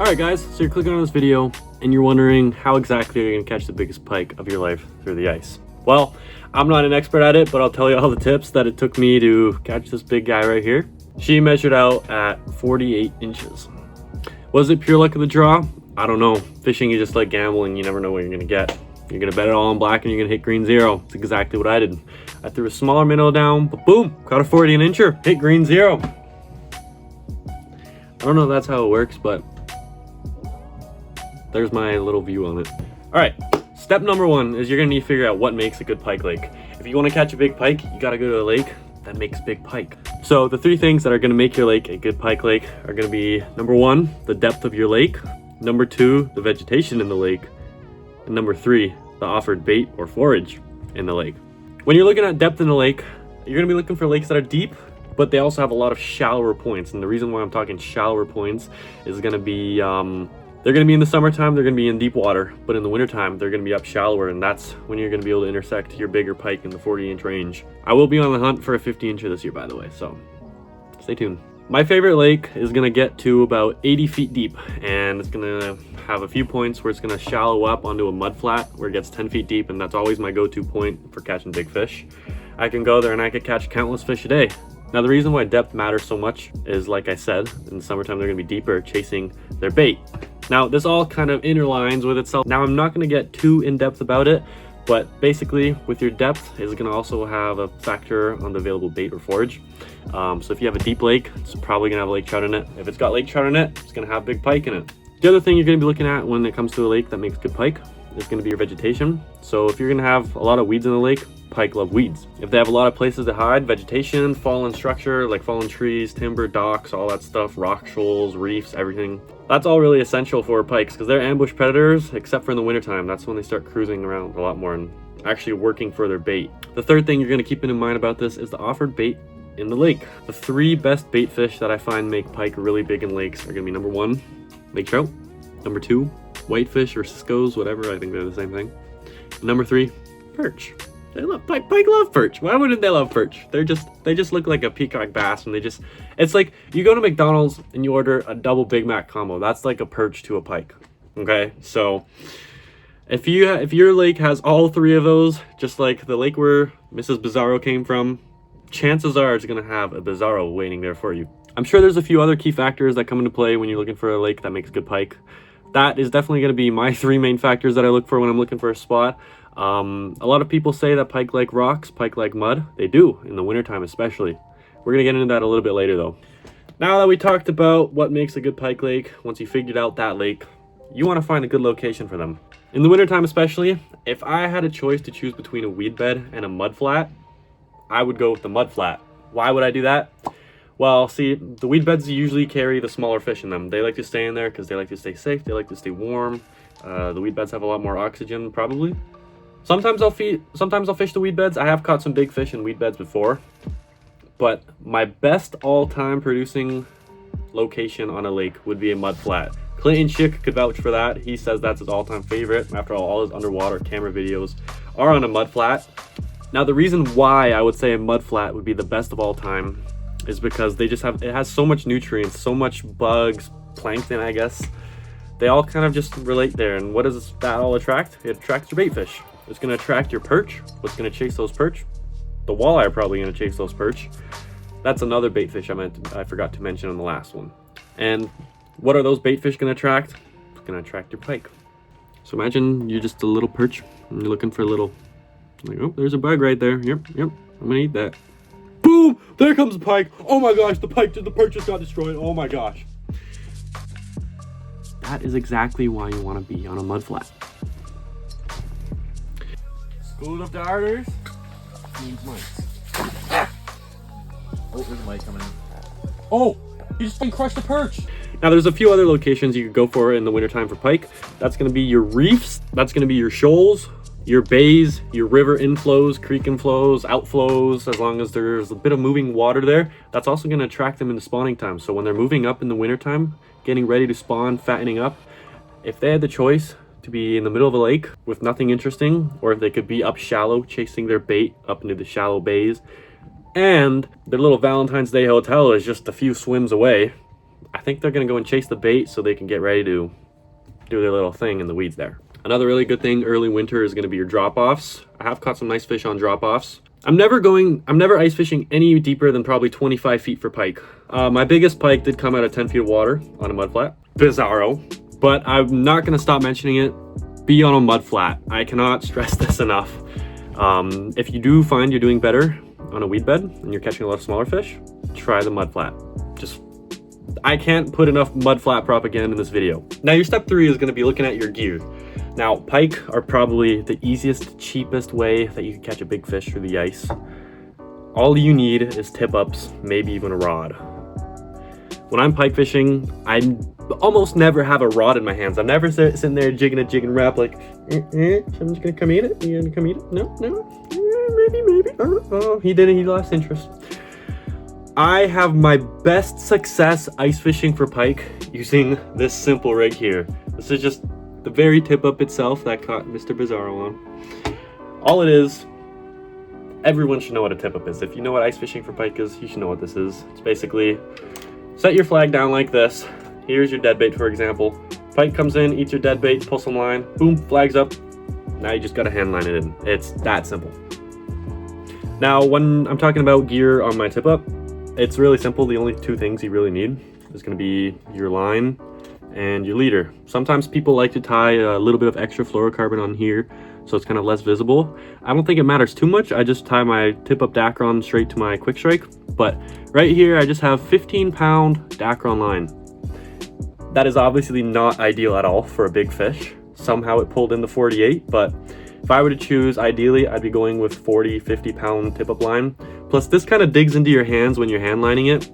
Alright guys, so you're clicking on this video and you're wondering how exactly you're going to catch the biggest pike of your life through the ice. Well, I'm not an expert at it, but I'll tell you all the tips that it took me to catch this big guy right here. She measured out at 48 inches. Was it pure luck of the draw? I don't know. Fishing is just like gambling. You never know what you're going to get. You're going to bet it all on black and you're going to hit green zero. It's exactly what I did. I threw a smaller minnow down, but boom, caught a 40 incher, hit green zero. I don't know if that's how it works, but there's my little view on it. All right, step number one is you're gonna need to figure out what makes a good pike lake. If you wanna catch a big pike, you gotta go to a lake that makes big pike. So the three things that are gonna make your lake a good pike lake are gonna be number one, the depth of your lake, number two, the vegetation in the lake, and number three, the offered bait or forage in the lake. When you're looking at depth in the lake, you're gonna be looking for lakes that are deep, but they also have a lot of shallower points. And the reason why I'm talking shallower points is gonna be, they're going to be in the summertime, they're going to be in deep water, but in the wintertime, they're going to be up shallower, and that's when you're going to be able to intersect your bigger pike in the 40-inch range. I will be on the hunt for a 50-incher this year, by the way, so stay tuned. My favorite lake is going to get to about 80 feet deep, and it's going to have a few points where it's going to shallow up onto a mud flat where it gets 10 feet deep, and that's always my go-to point for catching big fish. I can go there and I could catch countless fish a day. Now, the reason why depth matters so much is, like I said, in the summertime, they're going to be deeper chasing their bait. Now, this all kind of interlines with itself. Now, I'm not going to get too in-depth about it, but basically, with your depth, it's going to also have a factor on the available bait or forage. So if you have a deep lake, it's probably going to have lake trout in it. If it's got lake trout in it, it's going to have big pike in it. The other thing you're going to be looking at when it comes to a lake that makes good pike is going to be your vegetation. So if you're going to have a lot of weeds in the lake, pike love weeds. If they have a lot of places to hide, vegetation, fallen structure, like fallen trees, timber, docks, all that stuff, rock shoals, reefs, everything. That's all really essential for pikes because they're ambush predators, except for in the wintertime. That's when they start cruising around a lot more and actually working for their bait. The third thing you're going to keep in mind about this is the offered bait in the lake. The three best bait fish that I find make pike really big in lakes are going to be number one, lake trout, number two, whitefish or ciscos, whatever, I think they're the same thing, and number three, perch. They love pike love perch. Why wouldn't they love perch? They just look like a peacock bass, and it's like you go to McDonald's and you order a double Big Mac combo. That's like a perch to a pike. Okay, so if your lake has all three of those, just like the lake where Mrs. Bizarro came from, chances are it's gonna have a Bizarro waiting there for you. I'm sure there's a few other key factors that come into play when you're looking for a lake that makes good pike. That is definitely going to be my three main factors that I look for when I'm looking for a spot. A lot of people say that pike like rocks, pike like mud. They do, in the wintertime especially. We're going to get into that a little bit later though. Now that we talked about what makes a good pike lake, once you figured out that lake, you want to find a good location for them. In the wintertime especially, if I had a choice to choose between a weed bed and a mud flat, I would go with the mud flat. Why would I do that? Well, see, the weed beds usually carry the smaller fish in them. They like to stay in there because they like to stay safe. They like to stay warm. The weed beds have a lot more oxygen, probably. Sometimes I'll fish the weed beds. I have caught some big fish in weed beds before. But my best all-time producing location on a lake would be a mud flat. Clayton Schick could vouch for that. He says that's his all-time favorite. After all his underwater camera videos are on a mud flat. Now, the reason why I would say a mud flat would be the best of all time is because it has so much nutrients, so much bugs, plankton, I guess. They all kind of just relate there. And what does that all attract? It attracts your bait fish. It's going to attract your perch. What's going to chase those perch? The walleye are probably going to chase those perch. That's another bait fish I forgot to mention on the last one. And what are those bait fish going to attract? It's going to attract your pike. So imagine you're just a little perch and you're looking for a little, like, oh, there's a bug right there. Yep, I'm going to eat that. Boom! There comes the pike. Oh my gosh, the perch just got destroyed. Oh my gosh. That is exactly why you want to be on a mud flat. School of darters needs mice. Oh, there's a mite coming in. Oh, he just crushed the perch. Now there's a few other locations you could go for in the wintertime for pike. That's going to be your reefs. That's going to be your shoals, your bays, your river inflows, creek inflows, outflows. As long as there's a bit of moving water there, that's also going to attract them in the spawning time. So when they're moving up in the wintertime, getting ready to spawn, fattening up, if they had the choice to be in the middle of a lake with nothing interesting, or if they could be up shallow chasing their bait up into the shallow bays, and their little Valentine's Day hotel is just a few swims away, I think they're gonna go and chase the bait so they can get ready to do their little thing in the weeds there. Another really good thing early winter is gonna be your drop-offs. I have caught some nice fish on drop-offs. I'm never ice fishing any deeper than probably 25 feet for pike. My biggest pike did come out of 10 feet of water on a mud flat. Bizarro, but I'm not gonna stop mentioning it. Be on a mud flat. I cannot stress this enough. If you do find you're doing better on a weed bed and you're catching a lot of smaller fish, try the mud flat. I can't put enough mud flat propaganda in this video. Now your step 3 is gonna be looking at your gear. Now, pike are probably the easiest, cheapest way that you can catch a big fish through the ice. All you need is tip-ups, maybe even a rod. When I'm pike fishing, I almost never have a rod in my hands. I'm never sitting there jigging a jig and wrap like, someone's gonna come eat it? You gonna come eat it? No, maybe. Oh, he did it, he lost interest. I have my best success ice fishing for pike using this simple rig here. This is just the very tip up itself that caught Mr. Bizarro on. All it is, everyone should know what a tip up is. If you know what ice fishing for pike is, you should know what this is. It's basically, set your flag down like this. Here's your dead bait, for example. Pike comes in, eats your dead bait, pull some line, boom, flag's up. Now you just gotta hand line it in. It's that simple. Now, when I'm talking about gear on my tip up, it's really simple. The only 2 things you really need is gonna be your line and your leader. Sometimes people like to tie a little bit of extra fluorocarbon on here so it's kind of less visible. I don't think it matters too much. I just tie my tip-up Dacron straight to my quick strike, but right here I just have 15-pound Dacron line. That is obviously not ideal at all for a big fish. Somehow it pulled in the 48, but if I were to choose, ideally I'd be going with 40, 50-pound tip-up line. Plus this kind of digs into your hands when you're hand lining it.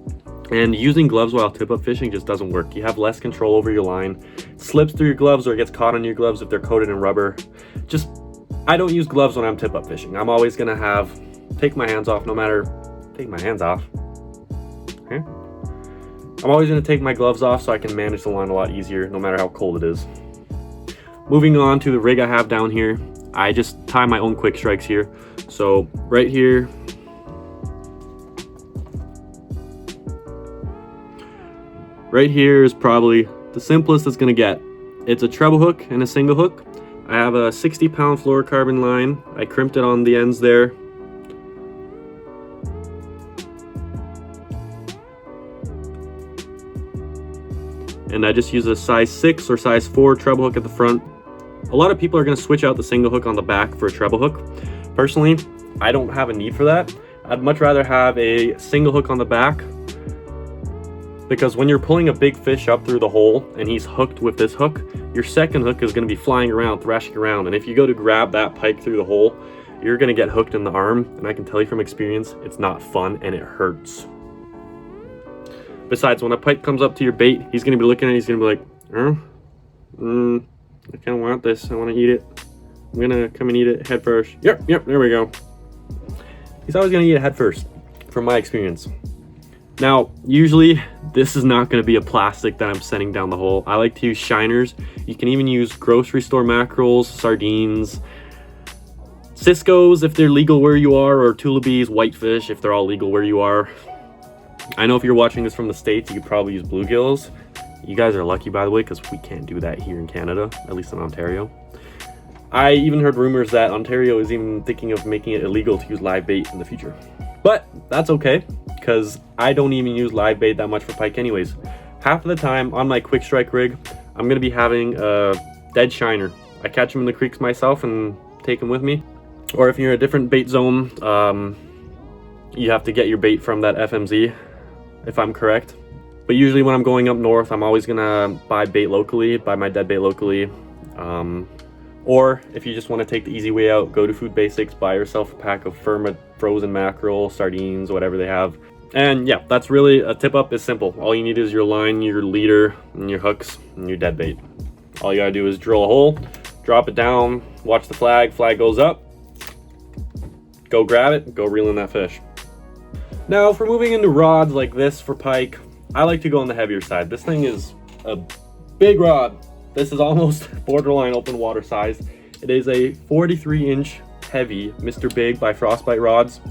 And using gloves while tip-up fishing just doesn't work. You have less control over your line. It slips through your gloves or it gets caught on your gloves if they're coated in rubber. I don't use gloves when I'm tip-up fishing. I'm always gonna take my hands off Okay. I'm always gonna take my gloves off so I can manage the line a lot easier no matter how cold it is. Moving on to the rig I have down here. I just tie my own quick strikes here. So right here, is probably the simplest it's gonna get. It's a treble hook and a single hook. I have a 60-pound fluorocarbon line. I crimped it on the ends there. And I just use a size 6 or size 4 treble hook at the front. A lot of people are gonna switch out the single hook on the back for a treble hook. Personally, I don't have a need for that. I'd much rather have a single hook on the back, because when you're pulling a big fish up through the hole and he's hooked with this hook, your second hook is gonna be flying around, thrashing around. And if you go to grab that pike through the hole, you're gonna get hooked in the arm. And I can tell you from experience, it's not fun and it hurts. Besides, when a pike comes up to your bait, he's gonna be looking at it, he's gonna be like, I kinda want this, I wanna eat it. I'm gonna come and eat it head first. Yep, there we go. He's always gonna eat it head first, from my experience. Now, usually this is not going to be a plastic that I'm sending down the hole. I like to use shiners. You can even use grocery store mackerels, sardines, ciscos if they're legal where you are, or tullibees, whitefish if they're all legal where you are. I know if you're watching this from the States, you could probably use bluegills. You guys are lucky, by the way, because we can't do that here in Canada, at least in Ontario. I even heard rumors that Ontario is even thinking of making it illegal to use live bait in the future. But that's okay, because I don't even use live bait that much for pike anyways. Half of the time on my quick strike rig, I'm going to be having a dead shiner. I catch them in the creeks myself and take them with me. Or if you're in a different bait zone, you have to get your bait from that FMZ, if I'm correct. But usually when I'm going up north, I'm always going to buy bait locally, buy my dead bait locally. Or if you just want to take the easy way out, go to Food Basics, buy yourself a pack of frozen mackerel, sardines, whatever they have. And yeah, that's really, a tip up is simple. All you need is your line, your leader, and your hooks, and your dead bait. All you gotta do is drill a hole, drop it down, watch the flag goes up, go grab it, go reel in that fish. Now, for moving into rods like this for pike, I like to go on the heavier side. This thing is a big rod. This is almost borderline open water size. It is a 43-inch heavy Mr. Big by Frostbite Rods.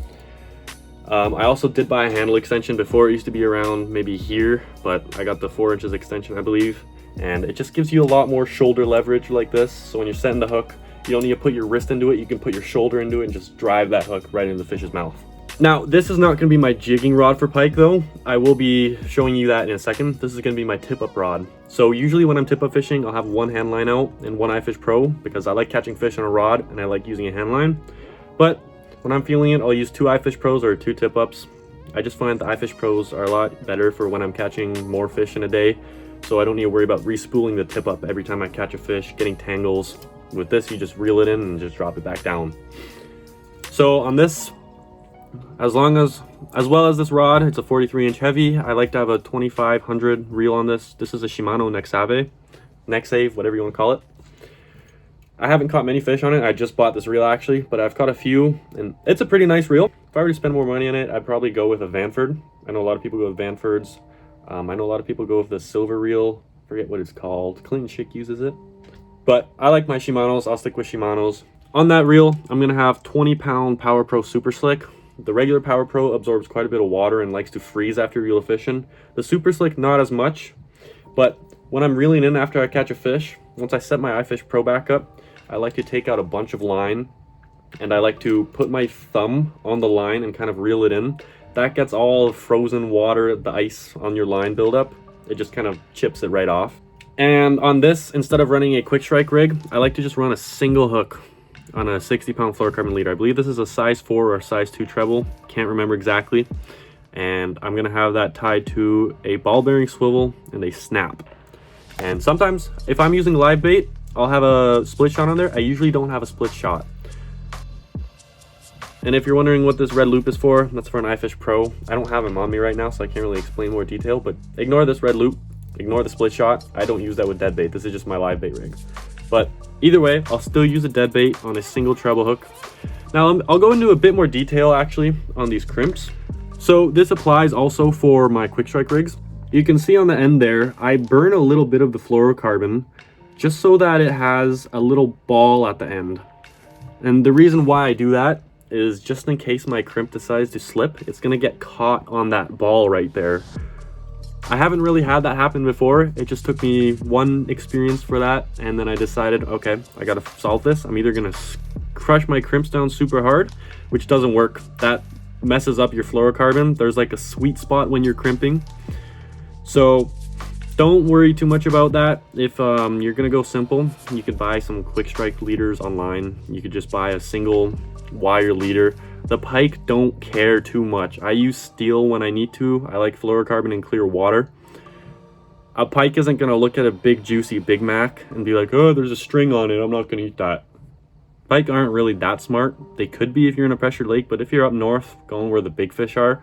I also did buy a handle extension before. It used to be around maybe here, but I got the 4 inches extension, I believe. And it just gives you a lot more shoulder leverage like this. So when you're setting the hook, you don't need to put your wrist into it. You can put your shoulder into it and just drive that hook right into the fish's mouth. Now, this is not going to be my jigging rod for pike though. I will be showing you that in a second. This is going to be my tip-up rod. So usually when I'm tip-up fishing, I'll have one hand line out and one iFish Pro because I like catching fish on a rod and I like using a hand line. But when I'm feeling it, I'll use 2 iFish Pros or 2 tip-ups. I just find the iFish Pros are a lot better for when I'm catching more fish in a day. So I don't need to worry about respooling the tip-up every time I catch a fish, getting tangles. With this, you just reel it in and just drop it back down. So on this, as well as this rod, it's a 43-inch heavy. I like to have a 2500 reel on this. This is a Shimano Nexave, whatever you want to call it. I haven't caught many fish on it. I just bought this reel actually, but I've caught a few, and it's a pretty nice reel. If I were to spend more money on it, I'd probably go with a Vanford. I know a lot of people go with Vanfords. I know a lot of people go with the silver reel. Forget what it's called. Clinton Schick uses it. But I like my Shimanos. I'll stick with Shimanos. On that reel, I'm going to have 20-pound Power Pro Super Slick. The regular Power Pro absorbs quite a bit of water and likes to freeze after reel fishing. The Super Slick, not as much. But when I'm reeling in after I catch a fish, once I set my iFish Pro back up, I like to take out a bunch of line. And I like to put my thumb on the line and kind of reel it in. That gets all frozen water, the ice on your line buildup. It just kind of chips it right off. And on this, instead of running a quick strike rig, I like to just run a single hook on a 60-pound fluorocarbon leader. I believe this is a size 4 or size 2 treble. Can't remember exactly. And I'm gonna have that tied to a ball bearing swivel and a snap. And sometimes, if I'm using live bait, I'll have a split shot on there. I usually don't have a split shot. And if you're wondering what this red loop is for, that's for an iFish Pro. I don't have them on me right now, so I can't really explain more detail, but ignore this red loop, ignore the split shot. I don't use that with dead bait. This is just my live bait rig. But either way, I'll still use a dead bait on a single treble hook. Now, I'll go into a bit more detail actually on these crimps. So this applies also for my quick strike rigs. You can see on the end there, I burn a little bit of the fluorocarbon just so that it has a little ball at the end. And the reason why I do that is just in case my crimp decides to slip, it's gonna get caught on that ball right there. I haven't really had that happen before. It just took me one experience for that, and then I decided, okay, I gotta solve this. I'm either gonna crush my crimps down super hard, which doesn't work. That messes up your fluorocarbon. There's like a sweet spot when you're crimping. So don't worry too much about that. If you're gonna go simple, you could buy some quick strike leaders online. You could just buy a single wire leader. The pike don't care too much. I use steel when I need to. I like fluorocarbon and clear water. A pike isn't gonna look at a big juicy Big Mac and be like, oh, there's a string on it, I'm not gonna eat that. Pike aren't really that smart. They could be if you're in a pressured lake, but if you're up north going where the big fish are,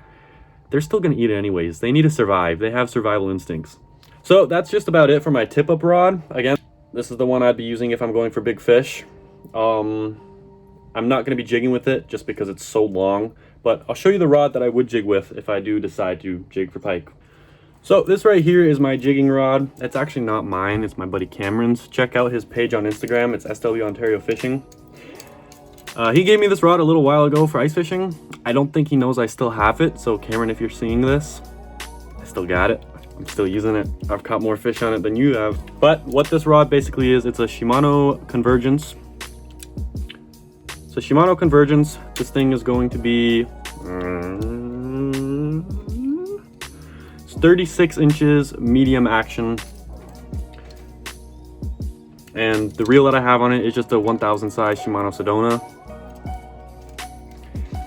they're still gonna eat it anyways. They need to survive. They have survival instincts. So that's just about it for my tip-up rod. Again, this is the one I'd be using if I'm going for big fish. I'm not going to be jigging with it just because it's so long, but I'll show you the rod that I would jig with if I do decide to jig for pike. So this right here is my jigging rod. It's actually not mine, it's my buddy Cameron's. Check out his page on Instagram, it's SW Ontario Fishing. He gave me this rod a little while ago for ice fishing. I don't think he knows I still have it, so Cameron, if you're seeing this, I still got it. I'm still using it. I've caught more fish on it than you have. But what this rod basically is, it's a Shimano Convergence. So Shimano Convergence, this thing is going to be it's 36 inches medium action. And the reel that I have on it is just a 1000 size Shimano Sedona.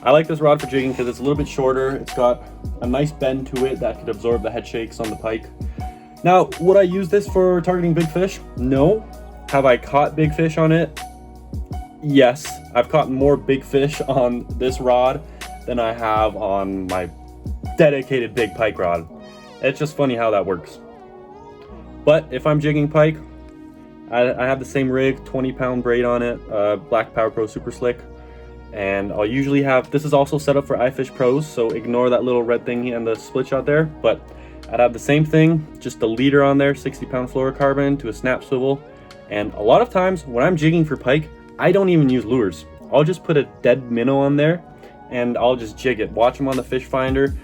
I like this rod for jigging because it's a little bit shorter. It's got a nice bend to it that could absorb the head shakes on the pike. Now, would I use this for targeting big fish? No. Have I caught big fish on it? Yes, I've caught more big fish on this rod than I have on my dedicated big pike rod. It's just funny how that works. But if I'm jigging pike, I have the same rig, 20-pound braid on it, black Power Pro Super Slick. And I'll usually have, this is also set up for iFish Pros, so ignore that little red thing and the split shot there. But I'd have the same thing, just the leader on there, 60-pound fluorocarbon to a snap swivel. And a lot of times when I'm jigging for pike, I don't even use lures. I'll just put a dead minnow on there and I'll just jig it. Watch him on the fish finder.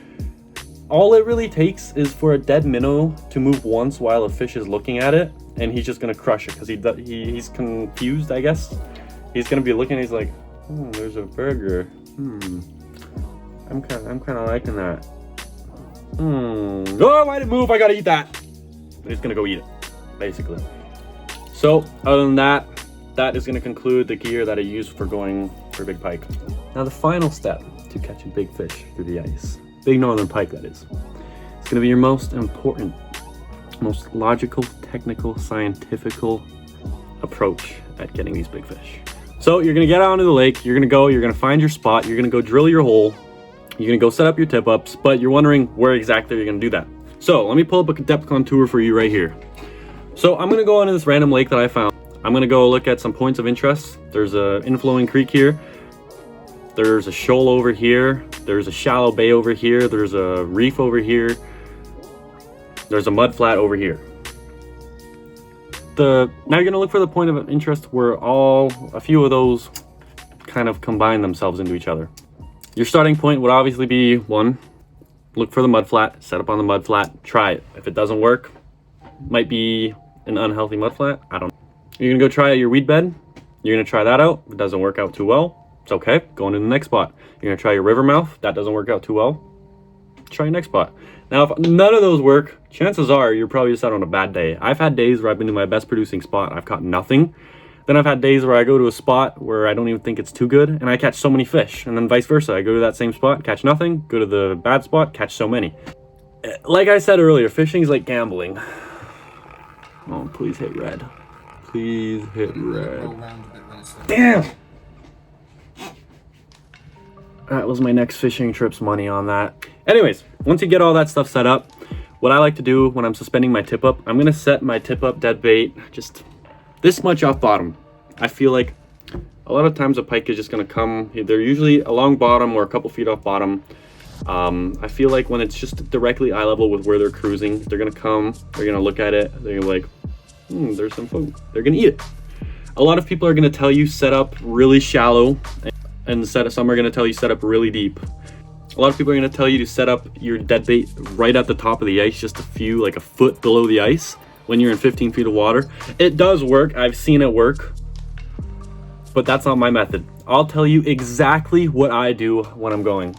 All it really takes is for a dead minnow to move once while a fish is looking at it, and he's just gonna crush it because he's confused, I guess. He's gonna be looking, he's like, there's a burger. I'm kind of liking that. Oh, why did it move? I gotta eat that. He's gonna go eat it, basically. So, other than that, that is gonna conclude the gear that I use for going for big pike. Now, the final step to catching big fish through the ice, big northern pike that is, it's gonna be your most important, most logical, technical, scientifical approach at getting these big fish. So you're gonna get out into the lake, you're gonna find your spot, you're gonna go drill your hole, you're gonna go set up your tip ups, but you're wondering where exactly you're gonna do that. So let me pull up a depth contour for you right here. So I'm gonna go into this random lake that I found. I'm gonna go look at some points of interest. There's a inflowing creek here. There's a shoal over here. There's a shallow bay over here. There's a reef over here. There's a mud flat over here. Now you're gonna look for the point of interest where a few of those kind of combine themselves into each other. Your starting point would obviously be one, look for the mud flat, set up on the mud flat, try it. If it doesn't work, might be an unhealthy mud flat, I don't know. You're gonna go try out your weed bed. You're gonna try that out. If it doesn't work out too well, it's okay, go into the next spot. You're gonna try your river mouth. That doesn't work out too well, try your next spot. Now, if none of those work, chances are you're probably just out on a bad day. I've had days where I've been to my best producing spot, I've caught nothing. Then I've had days where I go to a spot where I don't even think it's too good, and I catch so many fish. And then vice versa, I go to that same spot, catch nothing, go to the bad spot, catch so many. Like I said earlier, fishing is like gambling. Oh, please hit red. Please hit red. Damn! That was my next fishing trip's money on that. Anyways, once you get all that stuff set up, what I like to do when I'm suspending my tip up, I'm gonna set my tip up dead bait just this much off bottom. I feel like a lot of times a pike is just gonna come, they're usually along bottom or a couple feet off bottom. I feel like when it's just directly eye level with where they're cruising, they're gonna come, they're gonna look at it, they're gonna be like, there's some food. They're gonna eat it. A lot of people are gonna tell you set up really shallow, and some are gonna tell you set up really deep. A lot of people are gonna tell you to set up your dead bait right at the top of the ice, just like a foot below the ice when you're in 15 feet of water. It does work, I've seen it work, but that's not my method. I'll tell you exactly what I do when I'm going.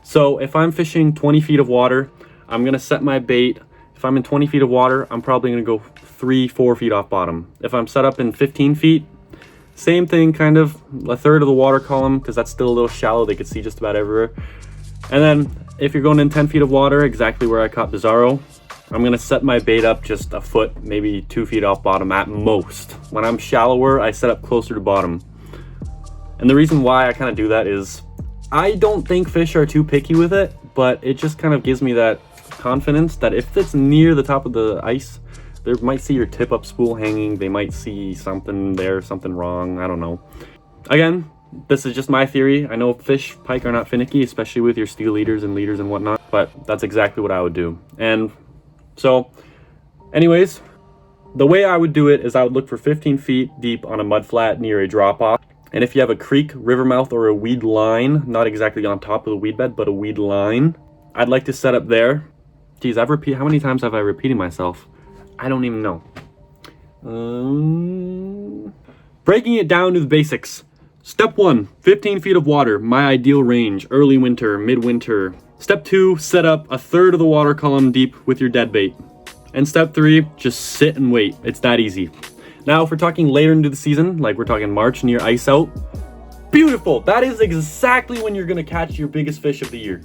So if I'm fishing 20 feet of water, I'm gonna set my bait. If I'm in 20 feet of water, I'm probably gonna go 3-4 feet off bottom. If I'm set up in 15 feet, same thing, kind of a third of the water column, because that's still a little shallow, they could see just about everywhere. And then if you're going in 10 feet of water, exactly where I caught Bizarro, I'm gonna set my bait up just a foot, maybe 2 feet off bottom at most. When I'm shallower, I set up closer to bottom. And the reason why I kind of do that is I don't think fish are too picky with it, but it just kind of gives me that confidence that if it's near the top of the ice, they might see your tip up spool hanging, they might see something there, something wrong, I don't know. Again, this is just my theory. I know fish, pike are not finicky, especially with your steel leaders and whatnot, but that's exactly what I would do. And so, anyways, the way I would do it is I would look for 15 feet deep on a mud flat near a drop off. And if you have a creek, river mouth, or a weed line, not exactly on top of the weed bed, but a weed line, I'd like to set up there. Geez, how many times have I repeated myself? I don't even know. Breaking it down to the basics. Step 1, 15 feet of water, my ideal range, early winter, midwinter. Step 2, set up a third of the water column deep with your dead bait. And step 3, just sit and wait. It's that easy. Now, if we're talking later into the season, like we're talking March near ice out, beautiful. That is exactly when you're gonna catch your biggest fish of the year.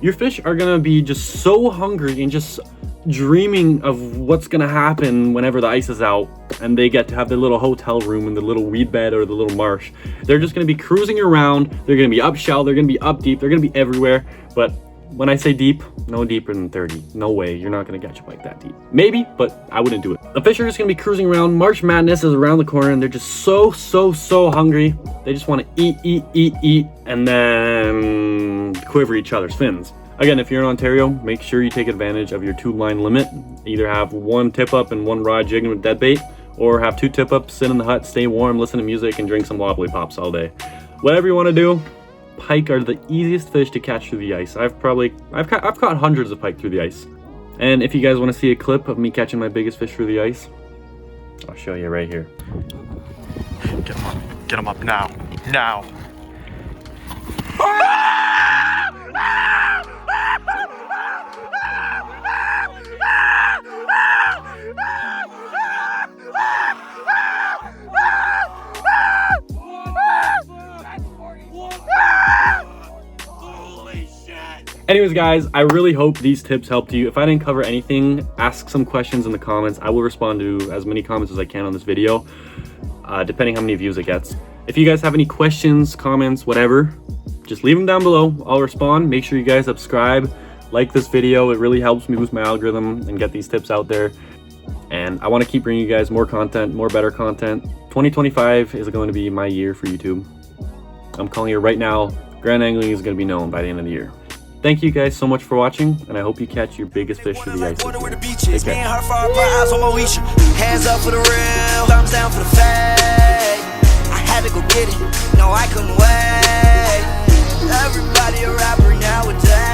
Your fish are gonna be just so hungry and just dreaming of what's gonna happen whenever the ice is out and they get to have their little hotel room in the little weed bed or the little marsh. They're just gonna be cruising around, they're gonna be up shallow, they're gonna be up deep, they're gonna be everywhere. But when I say deep, no deeper than 30. No way, you're not gonna catch a pike that deep. Maybe, but I wouldn't do it. The fish are just gonna be cruising around. March Madness is around the corner and they're just so hungry. They just wanna eat, and then quiver each other's fins. Again, if you're in Ontario, make sure you take advantage of your 2-line limit. Either have 1 tip up and 1 rod jigging with dead bait, or have 2 tip ups, sit in the hut, stay warm, listen to music, and drink some wobbly pops all day. Whatever you wanna do, pike are the easiest fish to catch through the ice. I've caught hundreds of pike through the ice. And if you guys want to see a clip of me catching my biggest fish through the ice, I'll show you right here. Get him up. Get him up now. Now. Anyways, guys, I really hope these tips helped you. If I didn't cover anything, ask some questions in the comments. I will respond to as many comments as I can on this video, depending how many views it gets. If you guys have any questions, comments, whatever, just leave them down below. I'll respond. Make sure you guys subscribe, like this video. It really helps me boost my algorithm and get these tips out there. And I want to keep bringing you guys more content, more better content. 2025 is going to be my year for YouTube. I'm calling it right now. Grand angling is going to be known by the end of the year. Thank you guys so much for watching, and I hope you catch your biggest fish through the ice. Take care. Hands up for the real, thumbs down for the fake. I had to go get it, no I couldn't wait. Everybody a rapper nowadays.